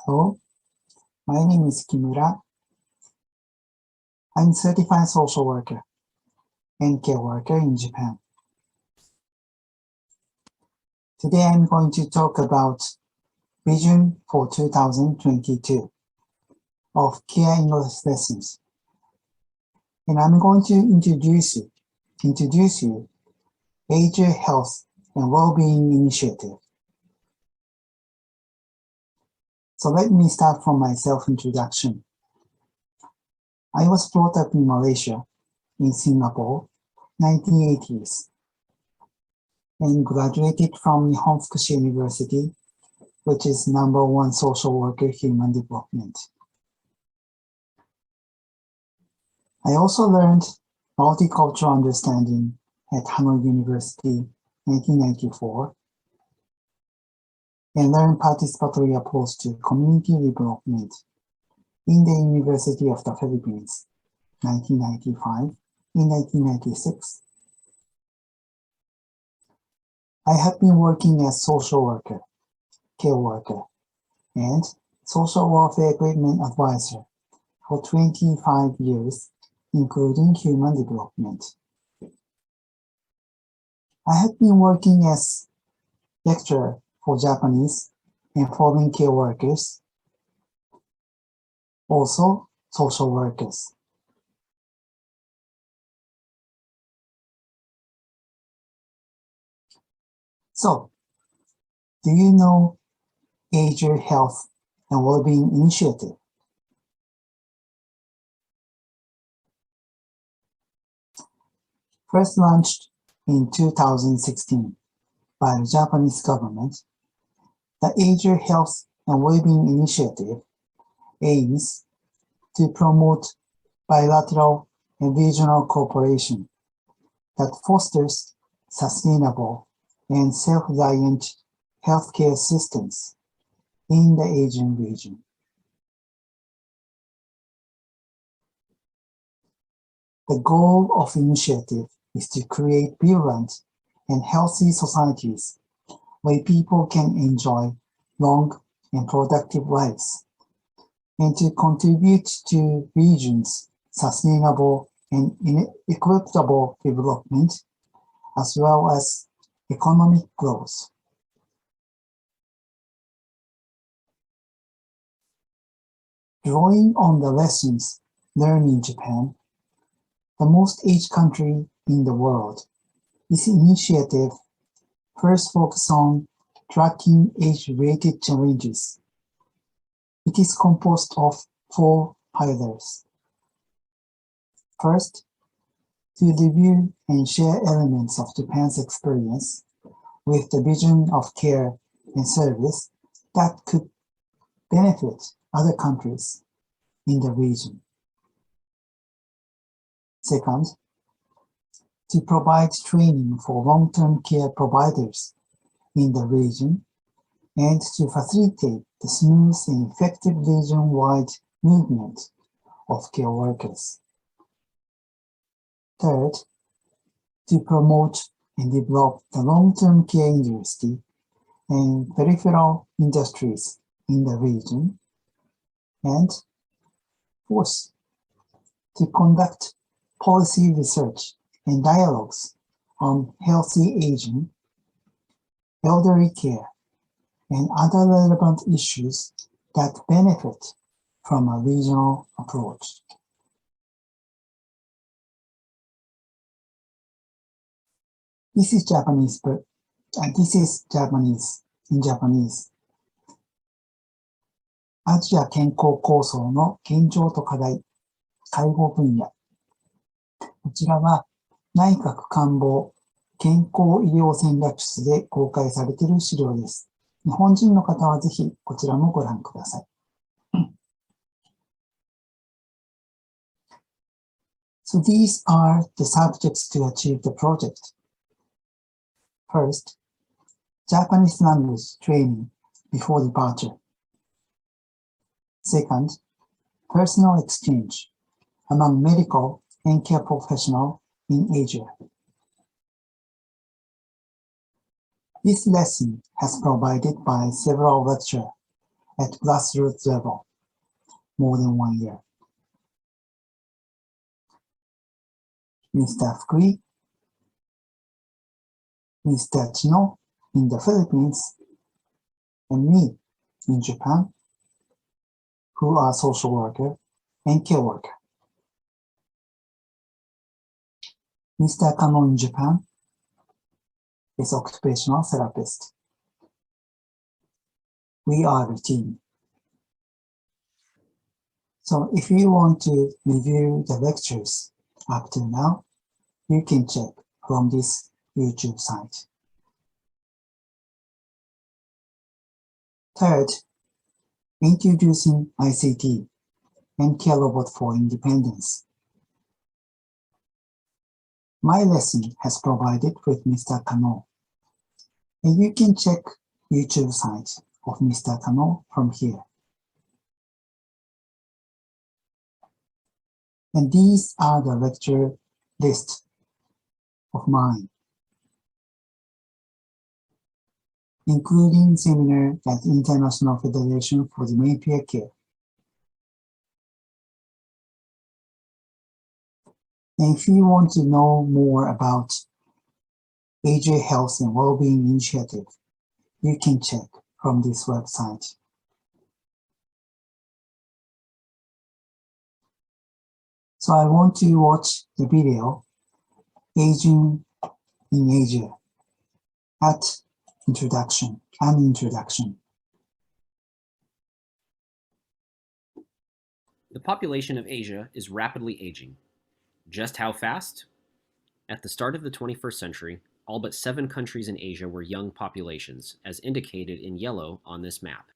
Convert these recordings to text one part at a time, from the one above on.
Hello, my name is Kimura. I'm a certified social worker and care worker in Japan. Today I'm going to talk about Vision for 2022 of Care English Lessons. And I'm going to introduce you Asia Health and Wellbeing Initiative. So let me start from my self-introduction. I was brought up in Malaysia, in Singapore, 1980s, and graduated from Nihon Fukushi University, which is #1 social worker human development. I also learned multicultural understanding at Hanoi University, 1994, and learned participatory approach to community development in the University of the Philippines, 1995, in 1996. I have been working as social worker, care worker, and social welfare equipment advisor for 25 years, including human development. I have been working as lecturer for Japanese and foreign care workers, also social workers. So, do you know Asia Health and Wellbeing Initiative? First launched in 2016 by the Japanese government, the Asia Health and Wellbeing Initiative aims to promote bilateral and regional cooperation that fosters sustainable and self-reliant healthcare systems in the Asian region. The goal of the initiative is to create vibrant and healthy societies where people can enjoy long and productive lives, and to contribute to regions' sustainable and equitable development, as well as economic growth. Drawing on the lessons learned in Japan, the most aged country in the world, this initiative first focuses on tracking age-related challenges. It is composed of 4 pillars. First, to review and share elements of Japan's experience with the vision of care and service that could benefit other countries in the region. Second, to provide training for long-term care providers in the region and to facilitate the smooth and effective region-wide movement of care workers. Third, to promote and develop the long-term care industry and peripheral industries in the region. And fourth, to conduct policy research and dialogues on healthy aging, elderly care, and other relevant issues that benefit from a regional approach. This is Japanese in Japanese. アジア健康構想の現状と課題、介護分野。こちらは内閣官房健康医療戦略室で公開されている資料です。日本人の方はぜひこちらもご覧ください。So these are the subjects to achieve the project. First, Japanese language training before departure. Second, personal exchange among medical and care professionals in Asia. This lesson has provided by several lecturers at grassroots level more than 1 year. Mr. Fukui, Mr. Chino in the Philippines, and me in Japan, who are social worker and care worker. Mr. Kano in Japan is occupational therapist. We are a team. So if you want to review the lectures up to now, you can check from this YouTube site. Third, introducing ICT and Care Robot for Independence. My lesson has provided with Mr. Kano, and you can check YouTube site of Mr. Kano from here. And these are the lecture list of mine, including seminar at International Federation for Dementia Care. And if you want to know more about AJ Health and Wellbeing Initiative, you can check from this website. So I want to watch the video, Aging in Asia, at introduction. The population of Asia is rapidly aging. Just how fast? At the start of the 21st century, all but 7 countries in Asia were young populations, as indicated in yellow on this map.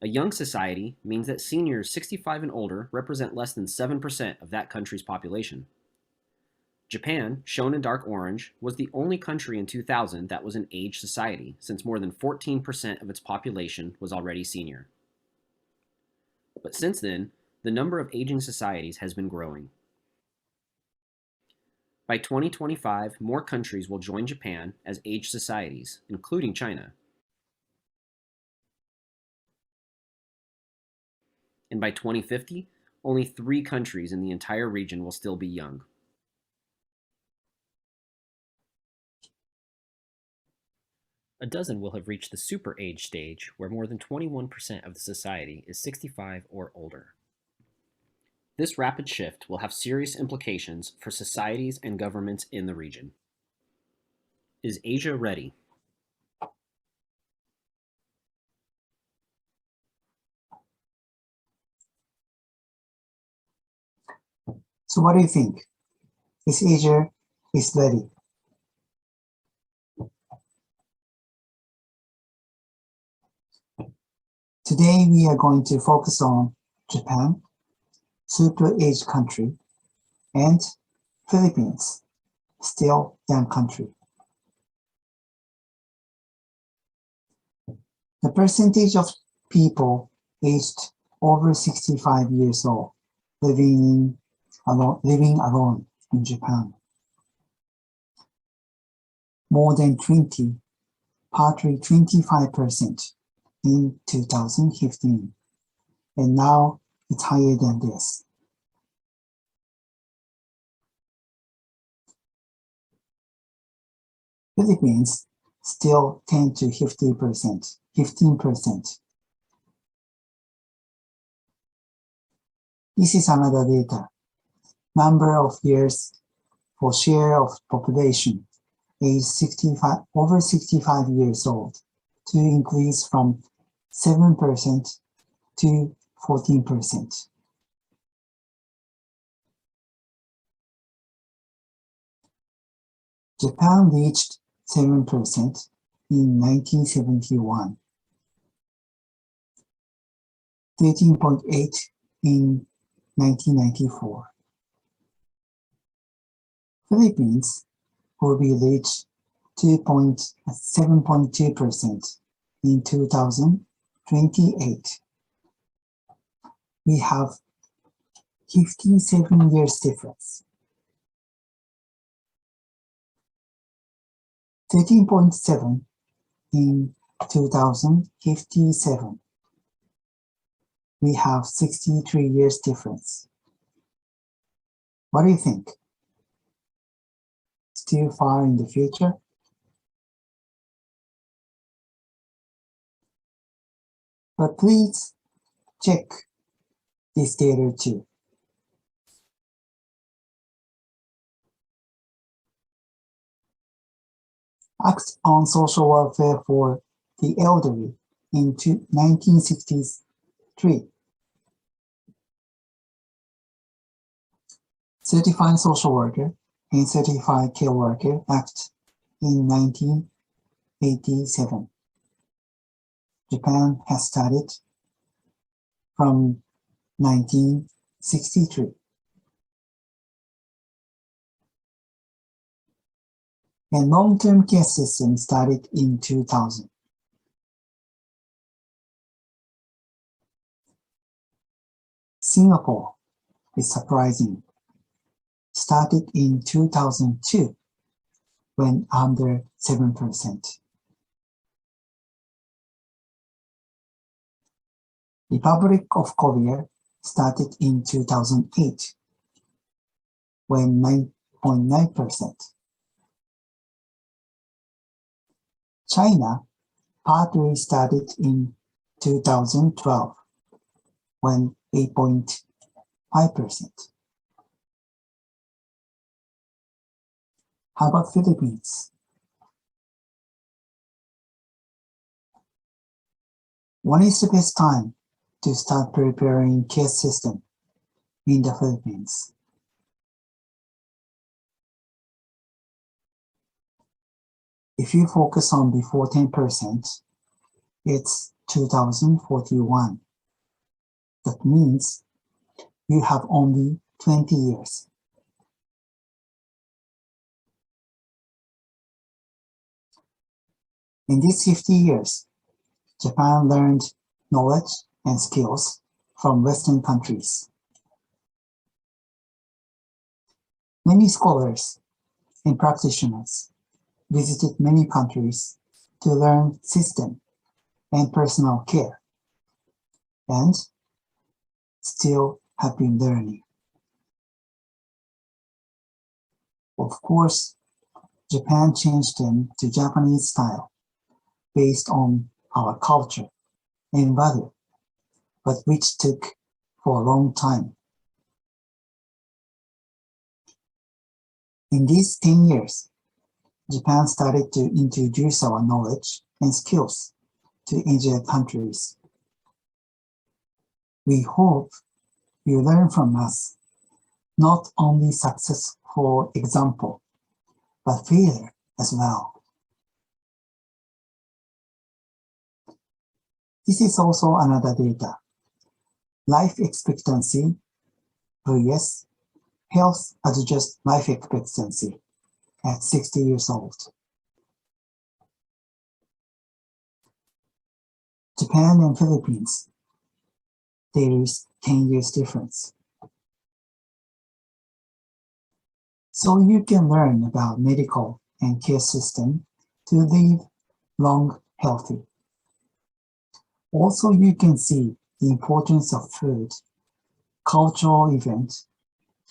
A young society means that seniors 65 and older represent less than 7% of that country's population. Japan, shown in dark orange, was the only country in 2000 that was an aged society, since more than 14% of its population was already senior. But since then, the number of aging societies has been growing. By 2025, more countries will join Japan as aged societies, including China. And by 2050, only 3 countries in the entire region will still be young. A dozen will have reached the super age stage, where more than 21% of the society is 65 or older. This rapid shift will have serious implications for societies and governments in the region. Is Asia ready? So what do you think? Is Asia ready? Today we are going to focus on Japan, super aged country, and Philippines, still young country. The percentage of people aged over 65 years old living alone in Japan. More than 20, partly 25% in 2015, and now it's higher than this. Philippines still 10 to 15%. This is another data. Number of years for share of population age over 65 years old to increase from 7% to 14%. Japan reached 7% in 1971, 13.8 in 1994. Philippines will be reached 7.2% in 2028. We have 57 years difference. 13.7 in 2057. we have 63 years difference. What do you think? Still far in the future? But please check this data too. Act on social welfare for the elderly in 1963. Certified Social Worker and Certified Care Worker Act in 1987. Japan has started from 1963. And long-term care system started in 2000. Singapore is surprising. Started in 2002 when under 7%. Republic of Korea started in 2008 when 9.9%. China partly started in 2012 when 8.5%. How about Philippines? When is the best time to start preparing care system in the Philippines? If you focus on before 10%, it's 2041. That means you have only 20 years. In these 50 years, Japan learned knowledge and skills from Western countries. Many scholars and practitioners visited many countries to learn system and personal care, and still have been learning. Of course, Japan changed them to Japanese style based on our culture and value, but which took for a long time. In these 10 years, Japan started to introduce our knowledge and skills to Asian countries. We hope you learn from us, not only success for example, but failure as well. This is also another data. Life expectancy vs. health adjusted life expectancy at 60 years old. Japan and Philippines, there is 10 years difference. So you can learn about medical and care system to live long healthy. Also, you can see the importance of food, cultural events,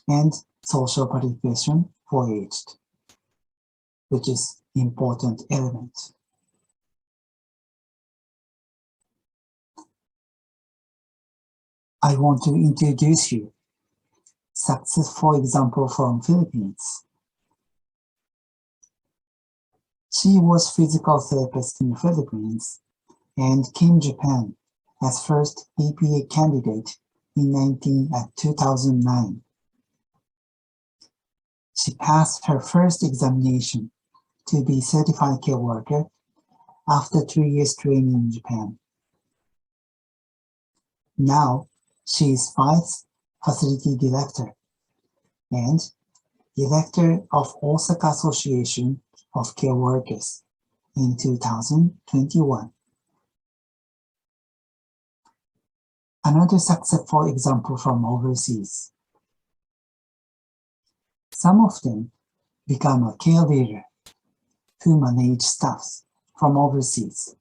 and social participation for aged, which is important element. I want to introduce you successful example from Philippines. She was physical therapist in the Philippines and came to Japan as first BPA candidate in 2009. She passed her first examination to be certified care worker after 3 years training in Japan. Now, she is Vice Facility Director and Director of Osaka Association of Care Workers in 2021. Another successful example from overseas. Some of them become a care leader who manage staffs from overseas.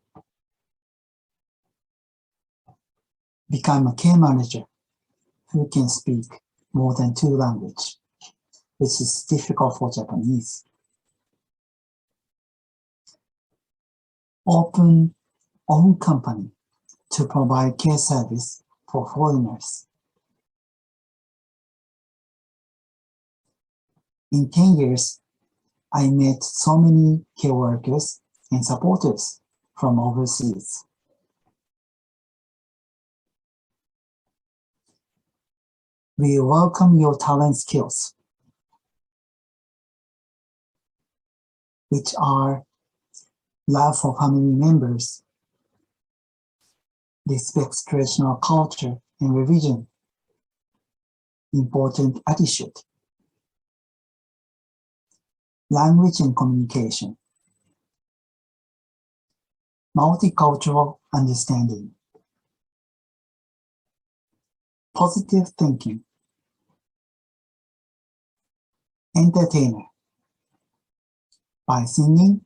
become a care manager who can speak more than 2 languages, which is difficult for Japanese. Open own company to provide care service for foreigners. In 10 years, I met so many care workers and supporters from overseas. We welcome your talent skills, which are love for family members, respect traditional culture and religion, important attitude, language and communication, multicultural understanding, positive thinking, entertainer, by singing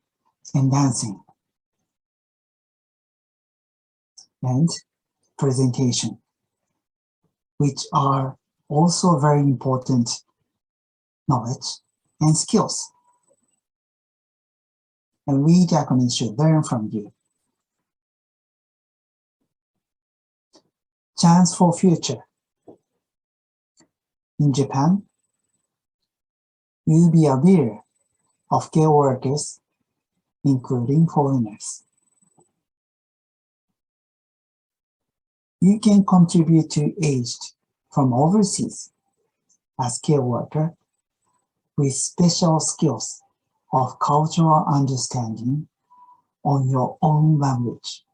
and dancing, and presentation, which are also very important knowledge and skills. And we Japanese should learn from you. Chance for future. In Japan, you'll be a leader of care workers, including foreigners. You can contribute to aged from overseas as care worker with special skills of cultural understanding on your own language.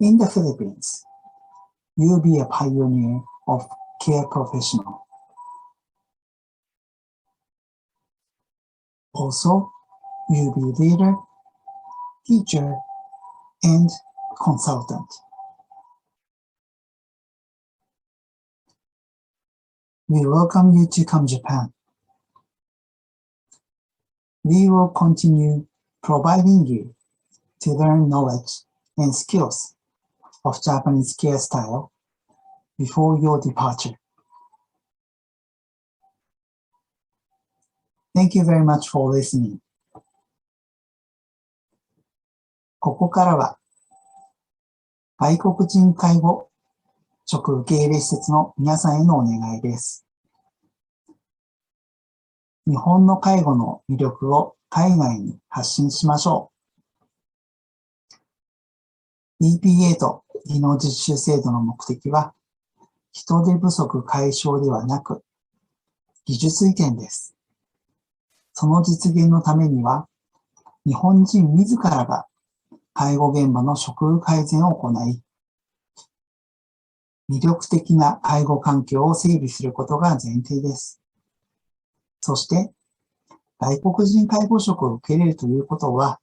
In the Philippines, you'll be a pioneer of care professional. Also, you'll be leader, teacher, and consultant. We welcome you to come Japan. We will continue providing you to learn knowledge and skills of Japanese care style before your departure. Thank you very much for listening. ここからは外国人介護職受け入れ施設の皆さんへのお願いです。日本の介護の魅力を海外に発信しましょう。EPA と技能実習制度の目的は、人手不足解消ではなく、技術移転です。その実現のためには、日本人自らが介護現場の処遇改善を行い、魅力的な介護環境を整備することが前提です。そして、外国人介護職を受け入れるということは、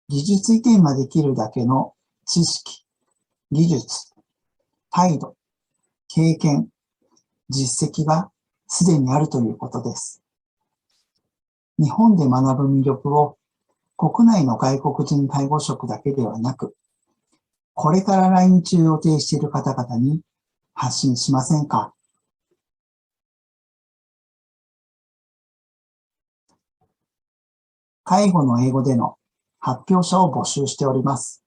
技術移転ができるだけの知識、技術、態度、経験、実績がすでにあるということです。日本で学ぶ魅力を国内の外国人介護職だけではなく、これから来日を予定している方々に発信しませんか？介護の英語での発表者を募集しております。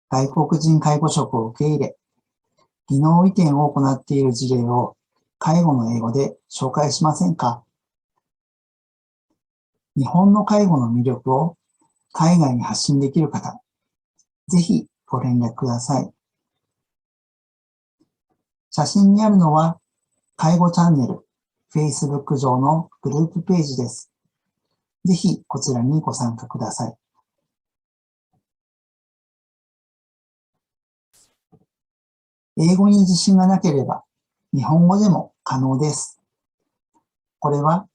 外国人介護職を受け入れ、技能移転を行っている事例を介護の英語で紹介しませんか？日本の介護の魅力を海外に発信できる方、ぜひご連絡ください。写真にあるのは介護チャンネル、Facebook 上のグループページです。ぜひこちらにご参加ください。英語に自信がなければ日本語でも可能です。これは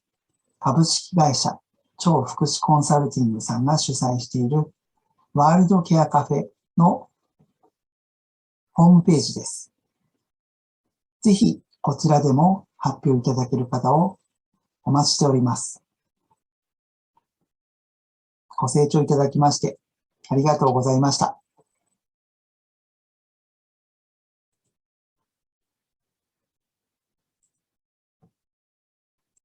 株式会社超福祉コンサルティングさんが主催しているワールドケアカフェのホームページです。ぜひこちらでも発表いただける方をお待ちしております。ご清聴いただきましてありがとうございました。